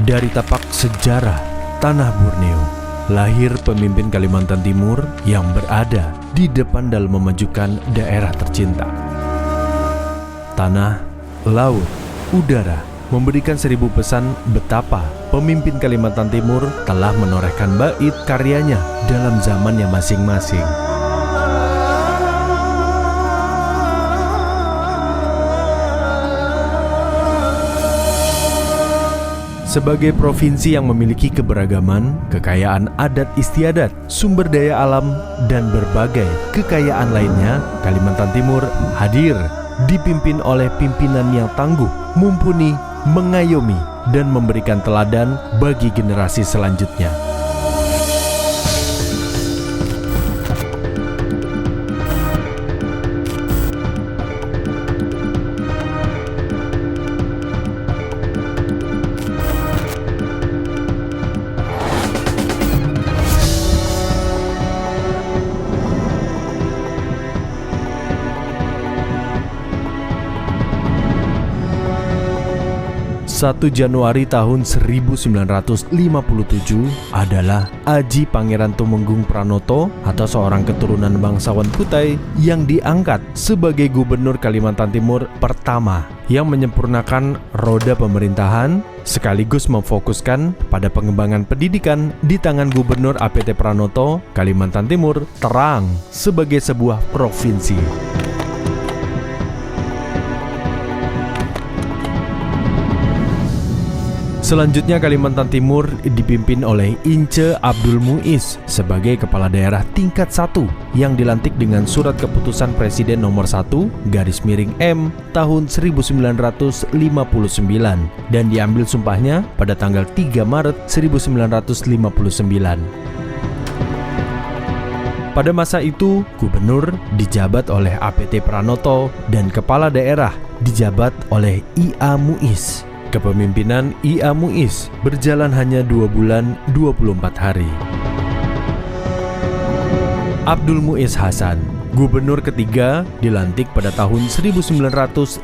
Dari tapak sejarah tanah Borneo, lahir pemimpin Kalimantan Timur yang berada di depan dalam memajukan daerah tercinta. Tanah, laut, udara memberikan 1000 pesan betapa pemimpin Kalimantan Timur telah menorehkan bait karyanya dalam zamannya masing-masing. Sebagai provinsi yang memiliki keberagaman, kekayaan adat istiadat, sumber daya alam, dan berbagai kekayaan lainnya, Kalimantan Timur hadir dipimpin oleh pimpinan yang tangguh, mumpuni, mengayomi, dan memberikan teladan bagi generasi selanjutnya. Satu Januari tahun 1957 adalah Aji Pangeran Tumenggung Pranoto atau seorang keturunan bangsawan Kutai yang diangkat sebagai gubernur Kalimantan Timur pertama yang menyempurnakan roda pemerintahan sekaligus memfokuskan pada pengembangan pendidikan di tangan Gubernur APT Pranoto. Kalimantan Timur terang sebagai sebuah provinsi. Selanjutnya Kalimantan Timur dipimpin oleh Ince Abdul Muiz sebagai kepala daerah tingkat 1 yang dilantik dengan surat keputusan Presiden nomor 1/M tahun 1959 dan diambil sumpahnya pada tanggal 3 Maret 1959. Pada masa itu, gubernur dijabat oleh APT Pranoto dan kepala daerah dijabat oleh IA Muiz. Kepemimpinan IA Muiz berjalan hanya 2 bulan 24 hari. Abdul Muiz Hasan, gubernur ketiga, dilantik pada tahun 1962.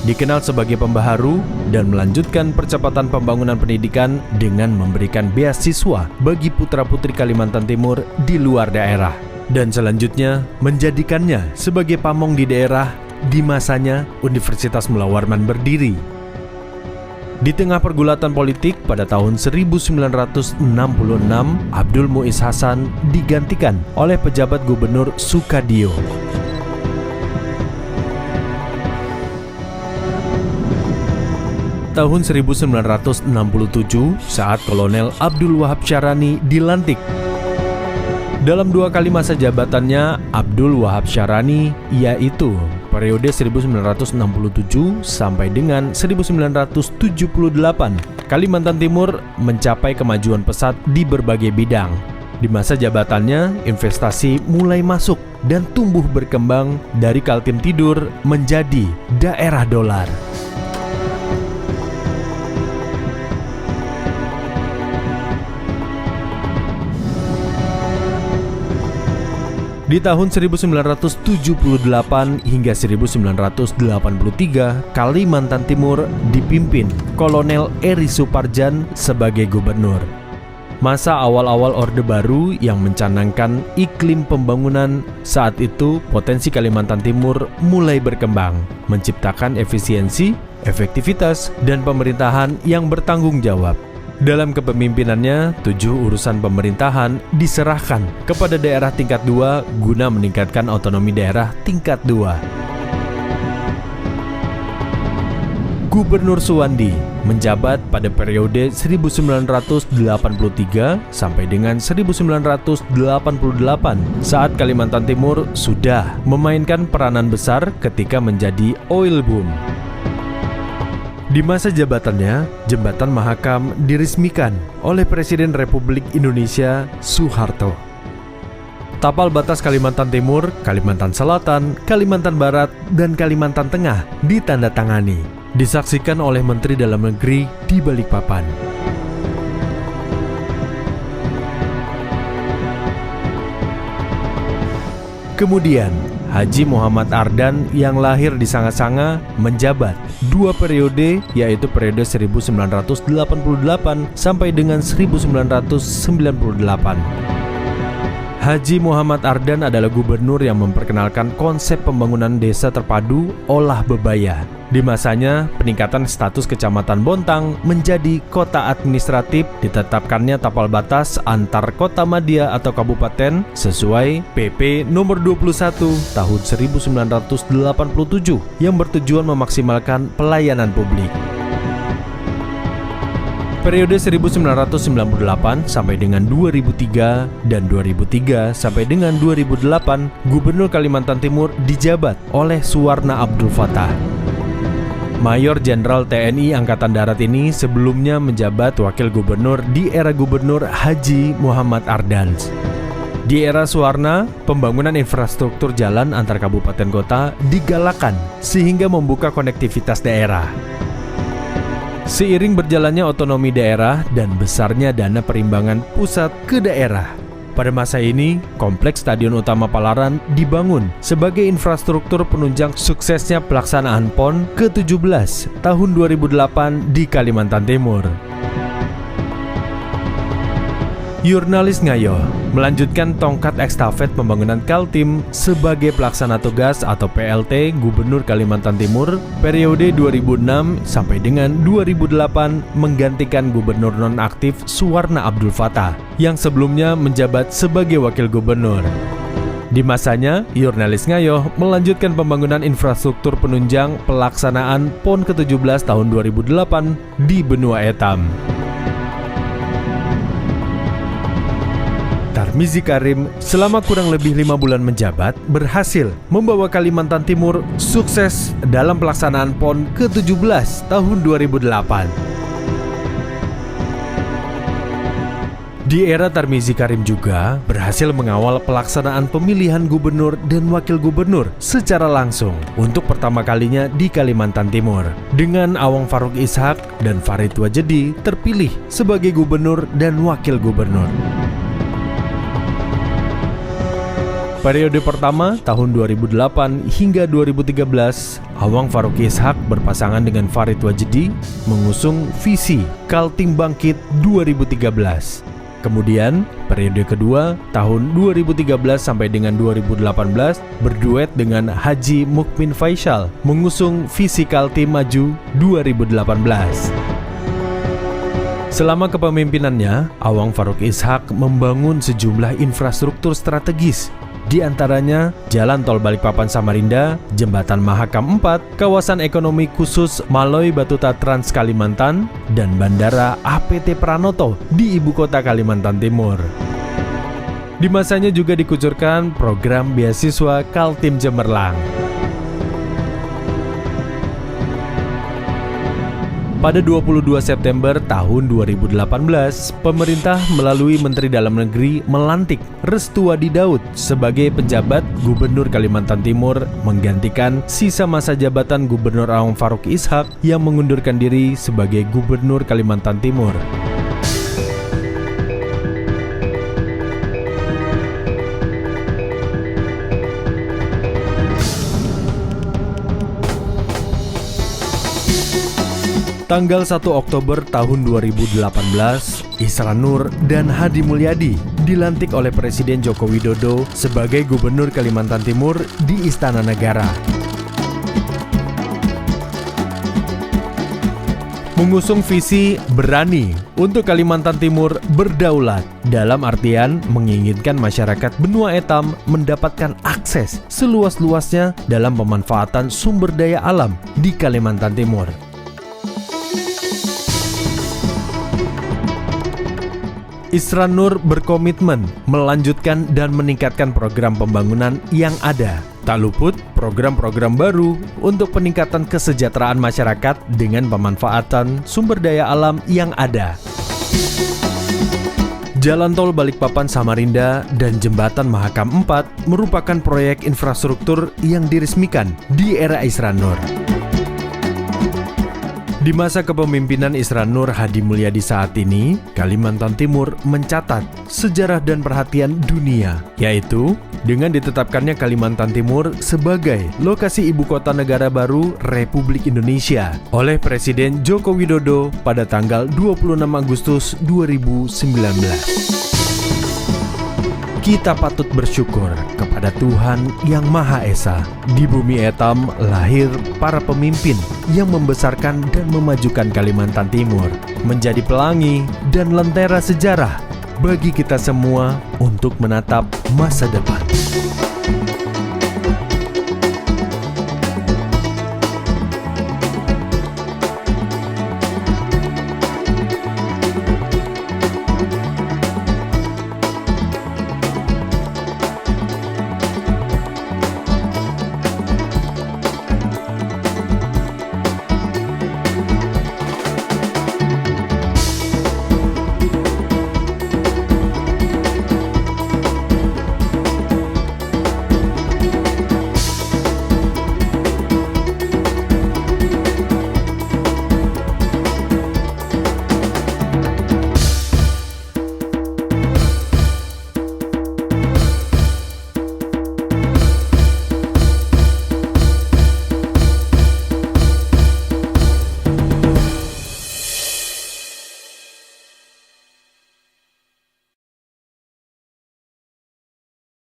Dikenal sebagai pembaharu dan melanjutkan percepatan pembangunan pendidikan dengan memberikan beasiswa bagi putra-putri Kalimantan Timur di luar daerah. Dan selanjutnya menjadikannya sebagai pamong di daerah. Di masanya Universitas Mula Warman berdiri. Di tengah pergulatan politik pada tahun 1966, Abdul Muiz Hasan digantikan oleh pejabat gubernur Sukadio. Tahun 1967, saat Kolonel Abdul Wahab Syarani dilantik. Dalam 2 kali masa jabatannya, Abdul Wahab Syarani yaitu periode 1967 sampai dengan 1978, Kalimantan Timur mencapai kemajuan pesat di berbagai bidang. Di masa jabatannya, investasi mulai masuk dan tumbuh berkembang dari Kaltim Tidur menjadi daerah dolar. Di tahun 1978 hingga 1983, Kalimantan Timur dipimpin Kolonel Eri Suparjan sebagai gubernur. Masa awal-awal Orde Baru yang mencanangkan iklim pembangunan, saat itu potensi Kalimantan Timur mulai berkembang, menciptakan efisiensi, efektivitas, dan pemerintahan yang bertanggung jawab. Dalam kepemimpinannya, 7 urusan pemerintahan diserahkan kepada daerah tingkat 2 guna meningkatkan otonomi daerah tingkat 2. Gubernur Suwandi menjabat pada periode 1983 sampai dengan 1988 saat Kalimantan Timur sudah memainkan peranan besar ketika menjadi oil boom. Di masa jabatannya, Jembatan Mahakam diresmikan oleh Presiden Republik Indonesia Soeharto. Tapal batas Kalimantan Timur, Kalimantan Selatan, Kalimantan Barat, dan Kalimantan Tengah ditandatangani, disaksikan oleh Menteri Dalam Negeri di Balikpapan. Kemudian, Haji Muhammad Ardan yang lahir di Sanga-Sanga menjabat 2 periode, yaitu periode 1988 sampai dengan 1998. Haji Muhammad Ardan adalah gubernur yang memperkenalkan konsep pembangunan desa terpadu olah bebaya. Di masanya, peningkatan status Kecamatan Bontang menjadi kota administratif, ditetapkannya tapal batas antar kota madya atau kabupaten sesuai PP nomor 21 tahun 1987 yang bertujuan memaksimalkan pelayanan publik. Periode 1998 sampai dengan 2003 dan 2003 sampai dengan 2008, Gubernur Kalimantan Timur dijabat oleh Suwarna Abdul Fattah. Mayor Jenderal TNI Angkatan Darat ini sebelumnya menjabat wakil gubernur di era Gubernur Haji Muhammad Ardan. Di era Suwarna, pembangunan infrastruktur jalan antar kabupaten kota digalakan sehingga membuka konektivitas daerah. Seiring berjalannya otonomi daerah dan besarnya dana perimbangan pusat ke daerah, pada masa ini, Kompleks Stadion Utama Palaran dibangun sebagai infrastruktur penunjang suksesnya pelaksanaan PON ke-17 tahun 2008 di Kalimantan Timur. Yurnalis Ngayo melanjutkan tongkat estafet pembangunan Kaltim sebagai pelaksana tugas atau PLT Gubernur Kalimantan Timur periode 2006 sampai dengan 2008 menggantikan gubernur nonaktif Suwarna Abdul Fattah yang sebelumnya menjabat sebagai wakil gubernur. Di masanya, Yurnalis Ngayo melanjutkan pembangunan infrastruktur penunjang pelaksanaan PON ke-17 tahun 2008 di Benua Etam. Tarmizi Karim selama kurang lebih 5 bulan menjabat berhasil membawa Kalimantan Timur sukses dalam pelaksanaan PON ke-17 tahun 2008. Di era Tarmizi Karim juga berhasil mengawal pelaksanaan pemilihan gubernur dan wakil gubernur secara langsung untuk pertama kalinya di Kalimantan Timur, dengan Awang Farouk Ishak dan Farid Wajedi terpilih sebagai gubernur dan wakil gubernur. Periode pertama tahun 2008 hingga 2013, Awang Farouk Ishak berpasangan dengan Farid Wajedi mengusung visi Kaltim Bangkit 2013. Kemudian, periode kedua tahun 2013 sampai dengan 2018 berduet dengan Haji Mukmin Faisal mengusung visi Kaltim Maju 2018. Selama kepemimpinannya, Awang Farouk Ishak membangun sejumlah infrastruktur strategis, di antaranya Jalan Tol Balikpapan Samarinda, Jembatan Mahakam 4, Kawasan Ekonomi Khusus Maloy Batuta Trans Kalimantan, dan Bandara APT Pranoto di Ibu Kota Kalimantan Timur. Di masanya juga dikucurkan program beasiswa Kaltim Cemerlang. Pada 22 September tahun 2018, pemerintah melalui Menteri Dalam Negeri melantik Restuadi Daud sebagai penjabat Gubernur Kalimantan Timur menggantikan sisa masa jabatan Gubernur Awang Farouk Ishak yang mengundurkan diri sebagai Gubernur Kalimantan Timur. Tanggal 1 Oktober tahun 2018, Isra Nur dan Hadi Mulyadi dilantik oleh Presiden Joko Widodo sebagai Gubernur Kalimantan Timur di Istana Negara. Mengusung visi berani untuk Kalimantan Timur berdaulat, dalam artian menginginkan masyarakat Benua Etam mendapatkan akses seluas-luasnya dalam pemanfaatan sumber daya alam di Kalimantan Timur. Isra Nur berkomitmen melanjutkan dan meningkatkan program pembangunan yang ada. Tak luput program-program baru untuk peningkatan kesejahteraan masyarakat dengan pemanfaatan sumber daya alam yang ada. Jalan Tol Balikpapan Samarinda dan Jembatan Mahakam 4 merupakan proyek infrastruktur yang diresmikan di era Isra Nur. Di masa kepemimpinan Isra Nur Hadi Mulyadi saat ini, Kalimantan Timur mencatat sejarah dan perhatian dunia, yaitu dengan ditetapkannya Kalimantan Timur sebagai lokasi ibu kota negara baru Republik Indonesia oleh Presiden Joko Widodo pada tanggal 26 Agustus 2019. Kita patut bersyukur kepada Tuhan Yang Maha Esa. Di bumi Etam lahir para pemimpin yang membesarkan dan memajukan Kalimantan Timur menjadi pelangi dan lentera sejarah bagi kita semua untuk menatap masa depan.